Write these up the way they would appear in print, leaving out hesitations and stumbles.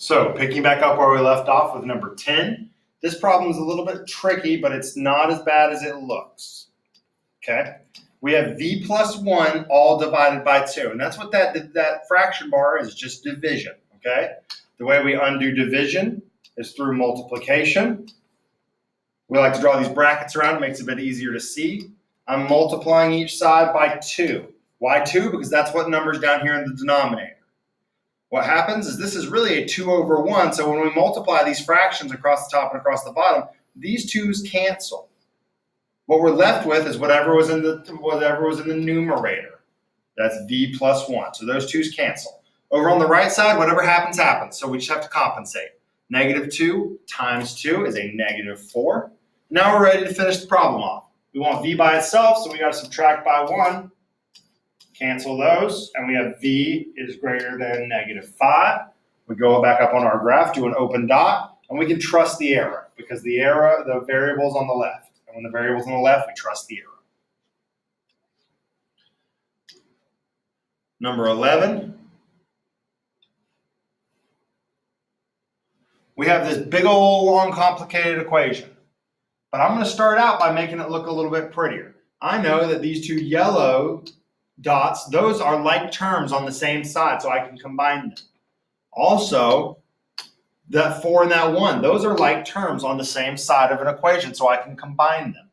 So picking back up where we left off with number 10, this problem is a little bit tricky, but it's not as bad as it looks. Okay, we have v plus 1 all divided by 2, and that's what that fraction bar is, just division. Okay, the way we undo division is through multiplication. We like to draw these brackets around, it makes it a bit easier to see. I'm multiplying each side by 2. Why 2? Because that's what number's down here in the denominator. What happens is this is really a 2 over 1, so when we multiply these fractions across the top and across the bottom, these 2's cancel. What we're left with is whatever was in the numerator. That's v plus 1, so those 2's cancel. Over on the right side, whatever happens, happens, so we just have to compensate. Negative 2 times 2 is a negative 4. Now we're ready to finish the problem off. We want v by itself, so we got to subtract by 1. Cancel those, and we have v is greater than negative 5. We go back up on our graph, do an open dot, and we can trust the arrow because the variable is on the left. And when the variable is on the left, we trust the arrow. Number 11. We have this big old long complicated equation. But I'm going to start out by making it look a little bit prettier. I know that these two yellow dots, those are like terms on the same side, so I can combine them. Also, that 4 and that 1, those are like terms on the same side of an equation, so I can combine them.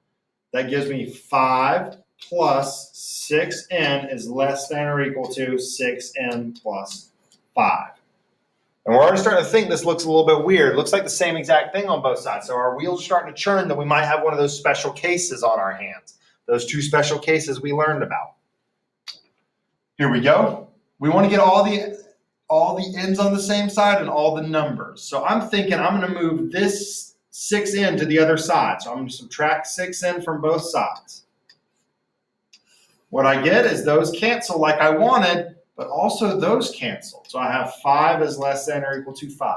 That gives me 5 plus 6n is less than or equal to 6n plus 5. And we're already starting to think this looks a little bit weird. It looks like the same exact thing on both sides. So our wheels are starting to churn that we might have one of those special cases on our hands. Those 2 special cases we learned about. Here we go. We want to get all the ends on the same side and all the numbers. So I'm thinking I'm going to move this 6n to the other side. So I'm going to subtract 6n from both sides. What I get is those cancel like I wanted, but also those cancel. So I have 5 is less than or equal to 5.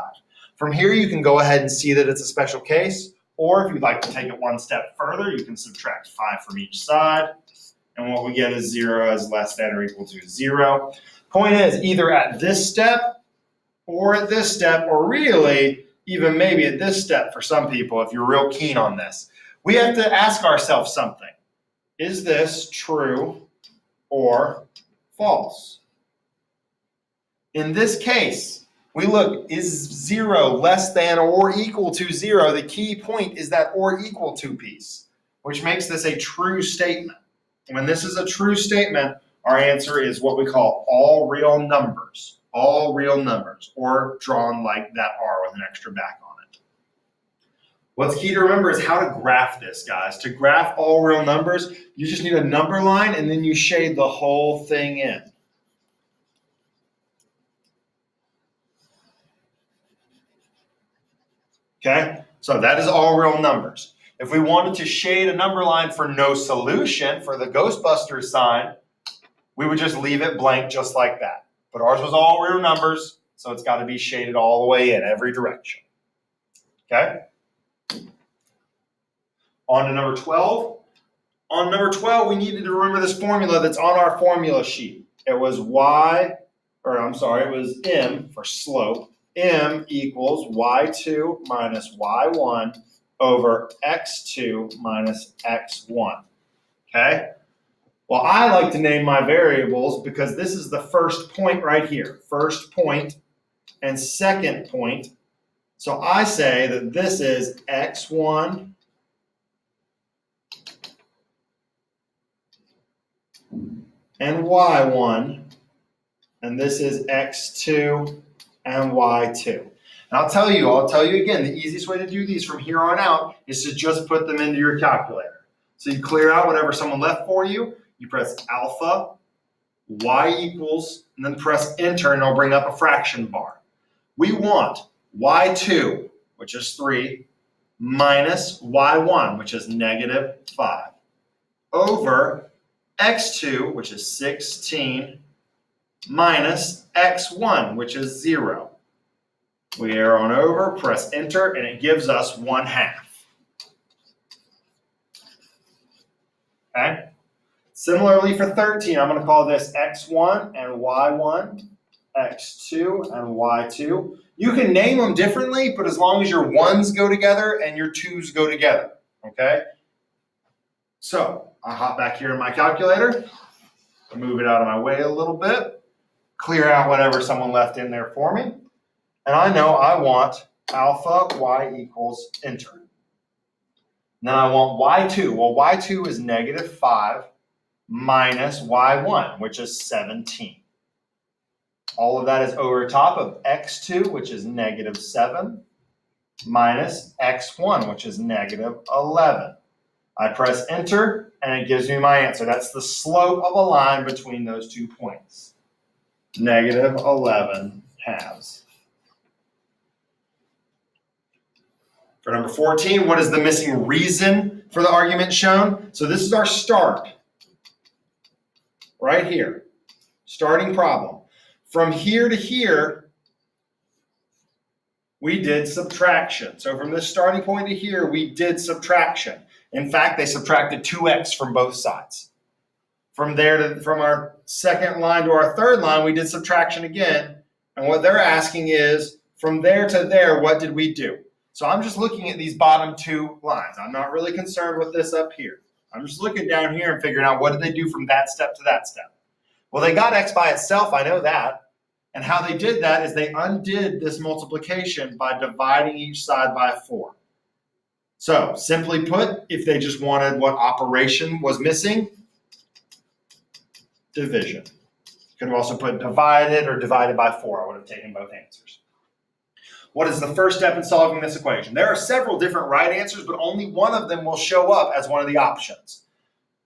From here, you can go ahead and see that it's a special case, or if you'd like to take it one step further, you can subtract 5 from each side, and what we get is 0 is less than or equal to 0. Point is, either at this step, or at this step, or really, even maybe at this step for some people, if you're real keen on this, we have to ask ourselves something. Is this true or false? In this case, we look, is 0 less than or equal to 0? The key point is that or equal to piece, which makes this a true statement. When this is a true statement, our answer is what we call all real numbers, or drawn like that R with an extra back on it. What's key to remember is how to graph this, guys. To graph all real numbers, you just need a number line and then you shade the whole thing in. Okay, so that is all real numbers. If we wanted to shade a number line for no solution, for the Ghostbusters sign, we would just leave it blank just like that. But ours was all real numbers, so it's got to be shaded all the way in every direction. Okay? On to number 12. On number 12, we needed to remember this formula that's on our formula sheet. It was it was M for slope. M equals y2 minus y1 over x2 minus x1. Okay? Well, I like to name my variables because this is the first point right here. First point and second point. So I say that this is x1 and y1, and this is x2 and y2. And I'll tell you again, the easiest way to do these from here on out is to just put them into your calculator. So you clear out whatever someone left for you, you press alpha, y equals, and then press enter, and it'll bring up a fraction bar. We want y2, which is 3, minus y1, which is negative 5, over x2, which is 16, minus x1, which is 0. We arrow on over, press enter, and it gives us 1/2. Okay? Similarly for 13, I'm going to call this x1 and y1, x2 and y2. You can name them differently, but as long as your 1's go together and your 2's go together, okay? So I hop back here in my calculator, move it out of my way a little bit, clear out whatever someone left in there for me, and I know I want alpha y equals enter. Then I want y2. Well, y2 is -5 minus y1, which is 17. All of that is over top of x2, which is -7, minus x1, which is -11. I press enter, and it gives me my answer. That's the slope of a line between those 2 points. -11 halves. For number 14, what is the missing reason for the argument shown? So this is our start. Right here. Starting problem. From here to here, we did subtraction. So from this starting point to here, we did subtraction. In fact, they subtracted 2x from both sides. From our second line to our third line, we did subtraction again. And what they're asking is, from there to there, what did we do? So I'm just looking at these bottom 2 lines. I'm not really concerned with this up here. I'm just looking down here and figuring out what did they do from that step to that step. Well, they got x by itself, I know that. And how they did that is they undid this multiplication by dividing each side by 4. So simply put, if they just wanted what operation was missing, division. Could have also put divided or divided by 4. I would have taken both answers. What is the first step in solving this equation? There are several different right answers, but only one of them will show up as one of the options.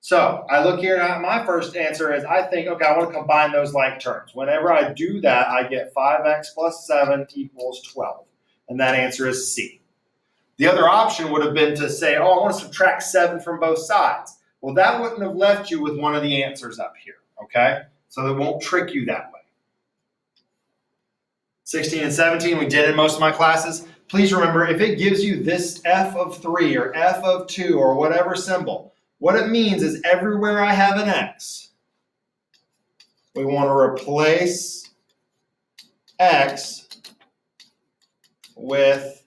So I look here and my first answer is I think, okay, I want to combine those like terms. Whenever I do that, I get 5x plus 7 equals 12. And that answer is C. The other option would have been to say, oh, I want to subtract 7 from both sides. Well, that wouldn't have left you with one of the answers up here, okay? So it won't trick you that way. 16 and 17, we did in most of my classes. Please remember, if it gives you this f of 3 or f of 2 or whatever symbol, what it means is everywhere I have an x, we want to replace x with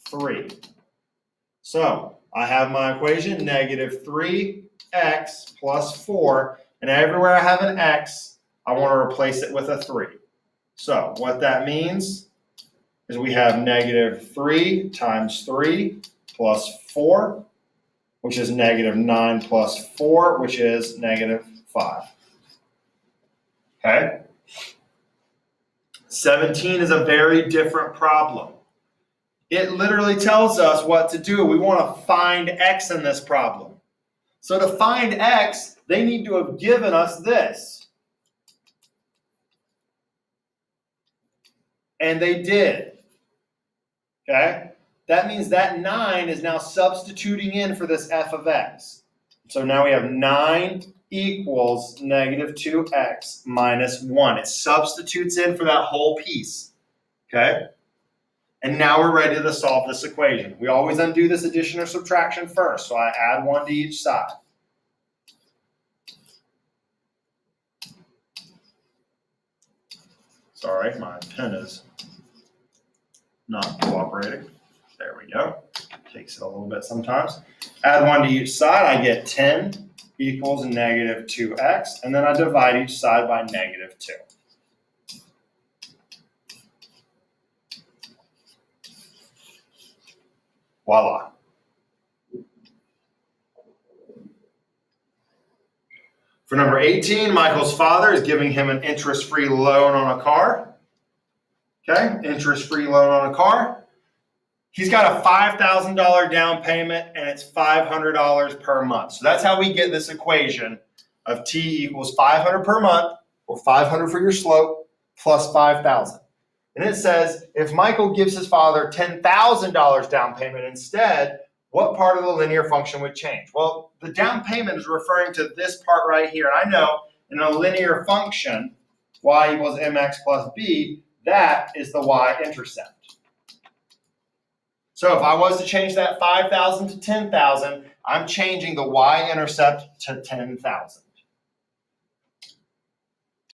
3. So I have my equation, -3x plus 4, and everywhere I have an x, I want to replace it with a 3. So what that means is we have -3 times 3 plus 4, which is -9 plus 4, which is -5. Okay? 17 is a very different problem. It literally tells us what to do. We want to find x in this problem. So to find x, they need to have given us this. And they did. Okay? That means that 9 is now substituting in for this f of x. So now we have 9 equals -2x minus 1. It substitutes in for that whole piece. Okay? And now we're ready to solve this equation. We always undo this addition or subtraction first, so I add 1 to each side. Sorry, my pen is not cooperating. There we go. Takes it a little bit sometimes. Add 1 to each side. I get 10 equals -2x, and then I divide each side by -2. Voila. For number 18, Michael's father is giving him an interest-free loan on a car. Okay, interest-free loan on a car. He's got a $5,000 down payment, and it's $500 per month. So that's how we get this equation of t equals 500 per month, or 500 for your slope, plus 5,000. And it says, if Michael gives his father $10,000 down payment instead, what part of the linear function would change? Well, the down payment is referring to this part right here. I know in a linear function, y equals mx plus b, that is the y-intercept. So if I was to change that 5,000 to 10,000, I'm changing the y-intercept to 10,000.